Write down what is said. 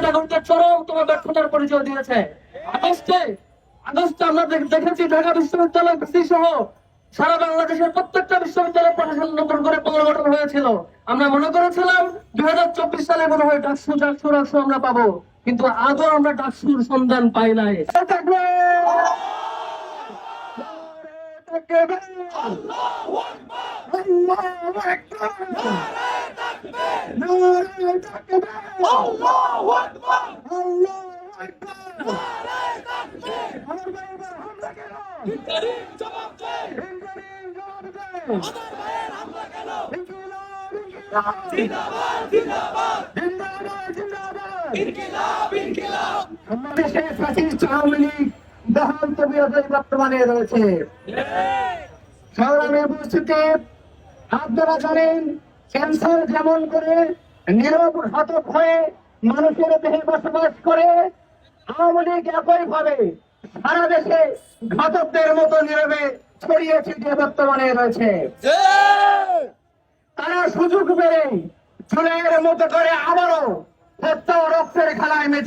নেতাকর্মীদের চরম তোমার ব্যর্থতার পরিচয় দিয়েছে। আগস্টে আমরা দেখেছি ঢাকা বিশ্ববিদ্যালয় ভিসি সহ সারা বাংলাদেশের প্রত্যেকটা বিশ্ববিদ্যালয় প্রশাসন নতুন করে পুনর্গঠন হয়েছিল। আমরা মনে করেছিলাম 2024 সালে মনে হয় ডাকসু আমরা পাবো, কিন্তু আজও আমরা ডাকসুর সন্ধান পাই নাই। বর্তমানে রয়েছে সংগ্রামী উপস্থিতি। আপনারা জানেন ক্যান্সার যেমন করে নীরব ঘাতক হয়ে মানুষের দেহে বসবাস করে, আওয়ামী লীগ একই ভাবে সারা দেশে ঘাতকদের মতো নীরবে ছড়িয়ে ছিটিয়ে বর্তমানে রয়েছে। তারা সুযোগ পেলে জুলাইয়ের মতো করে আবারও হত্যা ও রক্তের খেলায় মেতে